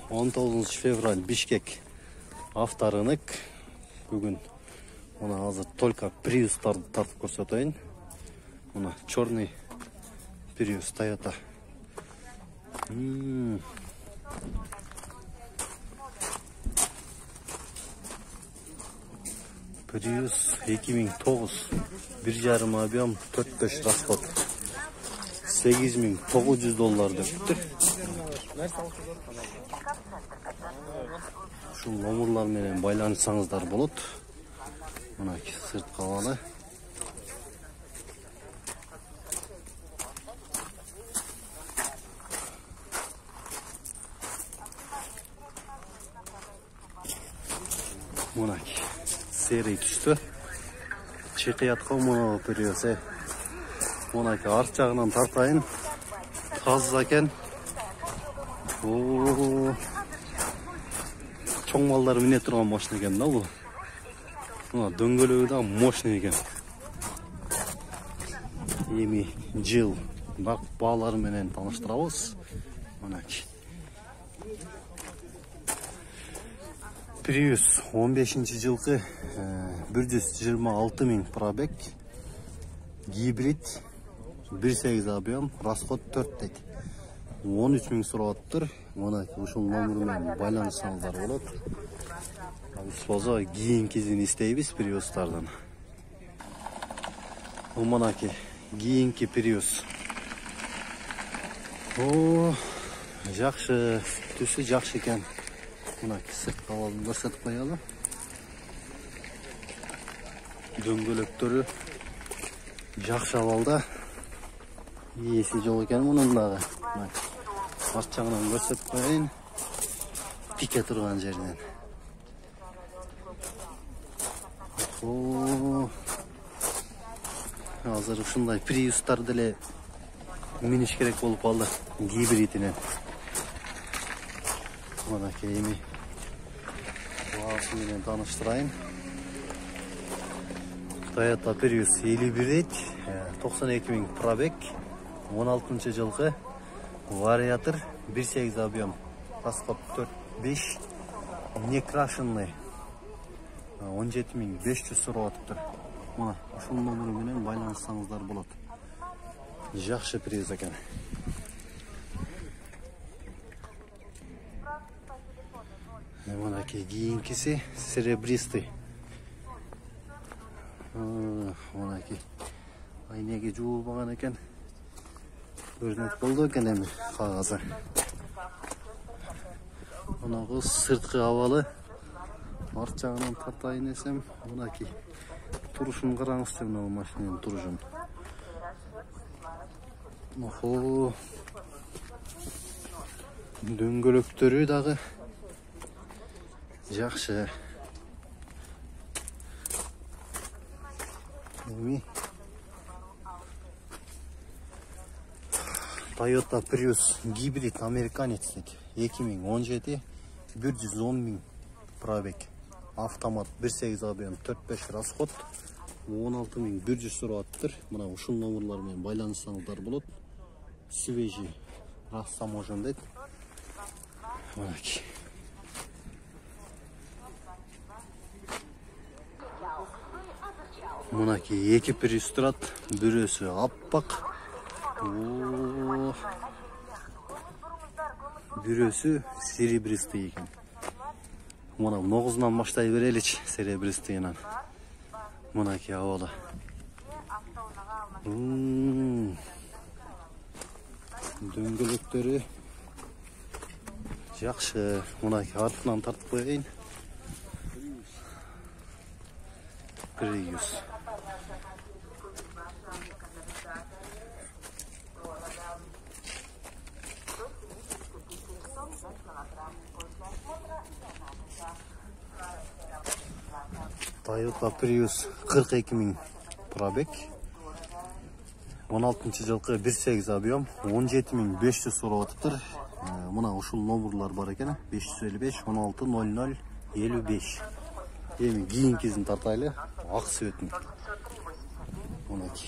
19 fevral Bishkek avторынок. Бүгін мына азыр только Prius'тарды тартып көрсөтөйүн. Мына черный Prius Toyota. Prius 2009, 1,5 объем, 4-5 расход. $8,900 депті. Ушул номерлар менен байланышсаңыздар болот. Мына сырт кабалы. Мына серый түстө. Чекиятка мына Prius. Мына арт жагынан тартайын. Таза экен. Чоң малдар мине турган машина экен да бул. Мына дөңгөлөгү да мощный экен. Эми жыл баалары менен тааныштырабыз. Мынакы Prius 15-жылкы 126 000 пробег, гибрид, 1,8 объем, расход 4 дейт. 13 000 сураттыр. Мына ушул номер менен байланышсаңыздар болот. Болсо кийинкисин истейбиз Prius'тардан. Мынакы кийинки Prius. Жакшы, түсү жакшы экен. Мынакы сырт кабалын көрсөтүп коелу. Дөңгөлөктөрү жакшы абалда. Ээси жок экен мунун дагы. Арт жагынан көрсөтүп коеюн. Пике турган жеринен. Азыр ушундай Prius'тар деле миниш керек болуп калды гибридинен. Мынакы эми баасы менен тааныштырайын. Toyota Prius 51, 92 000 пробег, 16-жылкы вариатор, 1,8 объем, расход 4,5, не крашенный, 17 500 сураттыр. Мына ушул номер менен байланышсаңыздар болот. Жакшы Prius экен. Мынакы кийинкиси серебристый. Мынакы айнеге жуулбаган экен. Көрүнөт болду экен эми кагазы. Мынагы сырткы абалы. Арт жагынан тартайын десем, мынакы турушун караңызчы, мына машинанын турушун. Дөңгөлөктөрү дагы жакшы. Toyota Prius гибрид американец 2017, 110 000 пробег, автомат, 1,8 объем, 4,5 расход, 16 100 сураттыр. Мына ушул номерлар менен байланышсаңыздар болот. Свежий растаможен дейт. Мынакы Мынакы эки Prius турат, бирөөсү аппак, бирөөсү серебристый экен. Мына ногузунан баштай береличи серебристыйынан. Мынакы абалы. Дөңгөлөктөрү жакшы. Мынакы артынан тартып коеюн. Prius. Toyota Prius 42 000 пробег, 16-жылкы 1,8 объем, 17 500 сураттыр. Мына ушул номерлар бар экен. 555 16 00 55. Эми кийинкисин тартайлы. Ак цветин. Мынакы.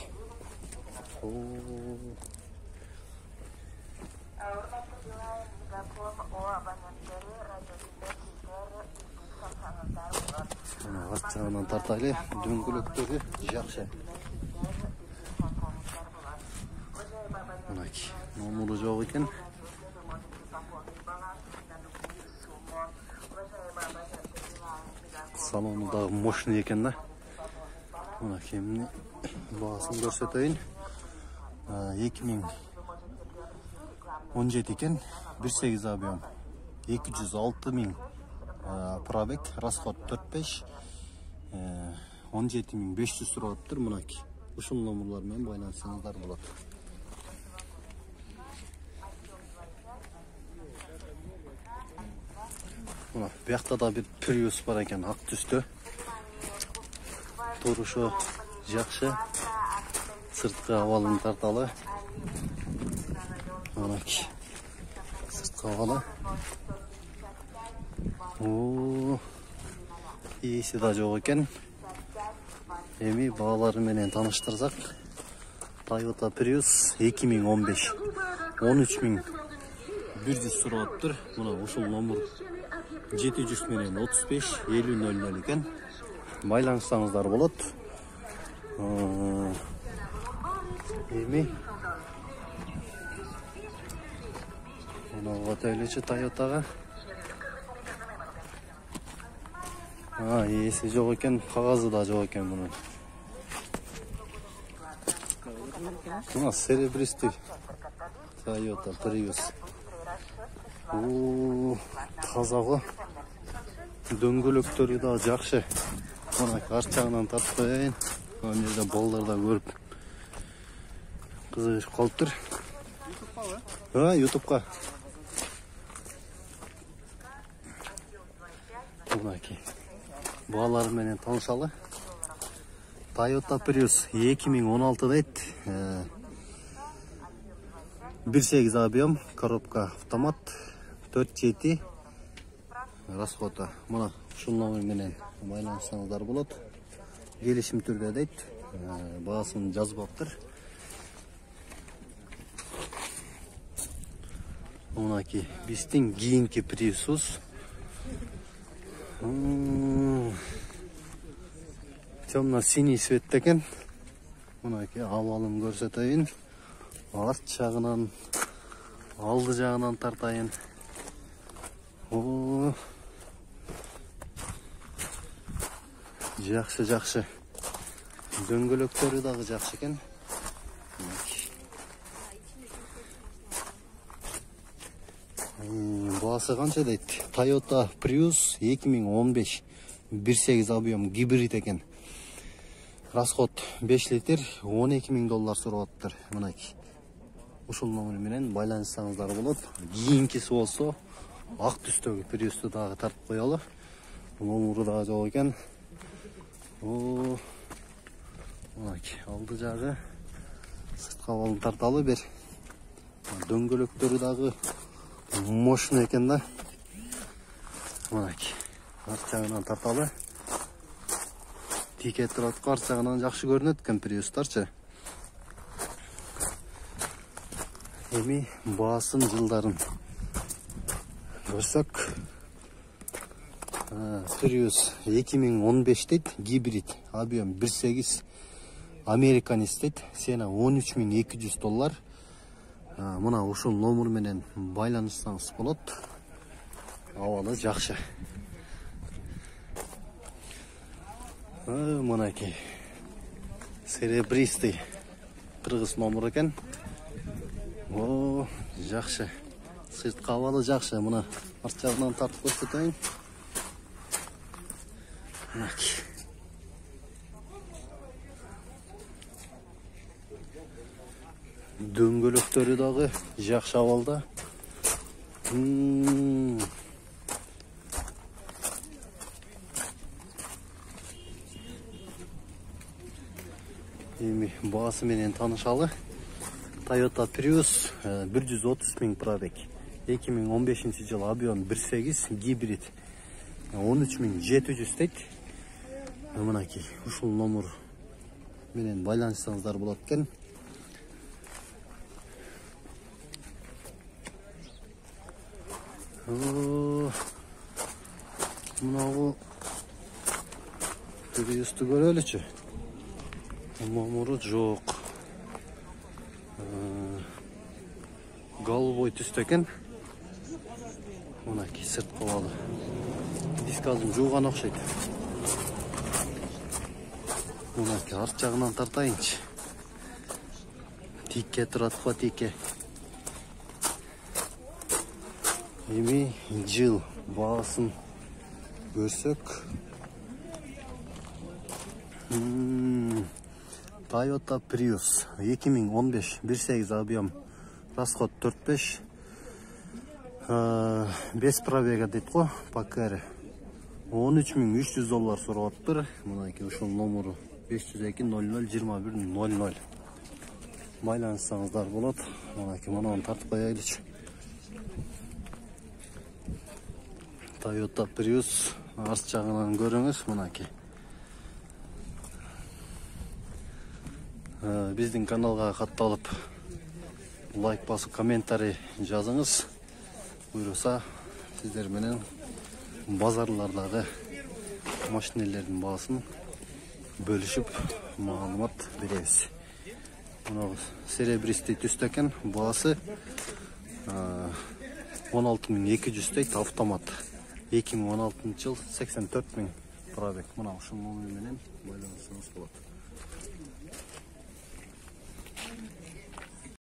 арт жағынан тартайлы. Дөңгөлөктөрү жакшы. Мынакей, номуру жок экен. Салону дагы мощный экен да. Мынакей, баасын көрсөтөйүн. 2017 экен, 1.8 объем, 206 000 пробег, расход 4.5, 17 500 сурап тур. Мынакей, ушул номерлар менен байланышсаңыздар болот. Мына биякта да бир Prius бар экен, ак түстө. Турушу жакшы. Сырткы абалын тарталы. Мынакей, сырткы абалы. Ээси да жок экен. Эми баалары менен тааныштырсак, Toyota Prius 2015 13100 сурап тур. Мына ушул номер 700 менен 35 5000 экен. Байланышсаңыздар болот. Эми мына өтөлүчү Toyota'га. Ээси жок экен, кагазы да жок экен мунун. Мына серебристый Toyota Prius. Таза го. Дөңгөлөктөрү да жакшы. Мына арт жагынан тартпайын. Мына жерде балдар да көрүп кызыгышып калыптыр. YouTube'га. Мынакей. Баалары менен таанышалы. Toyota Prius 2016 дейт. 1.8 объем, коробка автомат, 4.7 расходу. Мына ушул номер менен байланышсаңыздар болот. Келишим түрдө дейт. Баасын жазбаптыр. Мынакей, биздин кийинки Prius'убуз. Темно-синий цвет экен. Мынакей, абалын көрсөтөйүн. Арт жагынан, алды жагынан тартайын. Жакшы. Дөңгөлөктөрү дагы жакшы экен. Баасы канча дейт? Toyota Prius 2015 1.8 объем гибрид экен. Расход 5 литр, $12,000 сурап. Мынакей. Ушул номер менен байланышсаңыздар болот. Кийинкиси болсо ак түстөгү Prius'ту дагы тартып коелу. Номеру дагы жок экен. Мынакей, алды жагы сырткы абалын тарталы бер. Дөңгөлөктөрү дагы мощный экен да. Мынакей, арт жагынан тарталы. Тике турат, арт жагынан жакшы көрүнөт экен Prius'тарчы. Эми баасын жылдарын көрсөк, Prius 2015 дейт, гибрид, объем 1.8 американец дейт, сена $13,200. Мына ушул номер менен байланышсаңыз болот. Абалы жакшы. Мынакей, серебристый кыргыз номер экен. Жакшы. Сырткы абалы жакшы. Мына арт жагынан тартып көрсөтөйүн. Мынакей. Дөңгөлөктөрү дагы жакшы абалда. Эми баасы менен таанышалы. Toyota Prius 130 000 пробег. 2015 жыл объем 1.8 гибрид. 13,700 дейт. Мынакей, ушул номер менен байланышсаңыздар болот экен. Мынагы Prius'tu görölüçü. Номуру жоқ. Голубой түсті екен. Мынакей сырт қалады. Дискасын жуған оқшайды. Мынакей арт жағынан тартайыншы. Тикке тұрады ма тикке. Эми жыл бағасын көрсек. Toyota Prius 2015 1.8 объем, расход 4.5, 5 пробега дейді ғой, паккары $13.300 сұрап тұр. Мынакей ушул номеру 502-00-21-00. Байланыссаңыздар болады. Мынакей мынаны тартып қояйлычы. Toyota Prius арт жағынан көріңіз, мынакей. Біздің каналға қатталып, лайк басып, комментарий жазыңыз. Бұйырса, сіздер менен базарлардағы машинелердің бағасын бөлішіп, мағлұмат береміз. Мынау серебристый түсті екен, бағасы 16.200 дейді, автомат. 2016 жыл 84.000 пробег. Мынау шын номерменен байланысыңыз болады.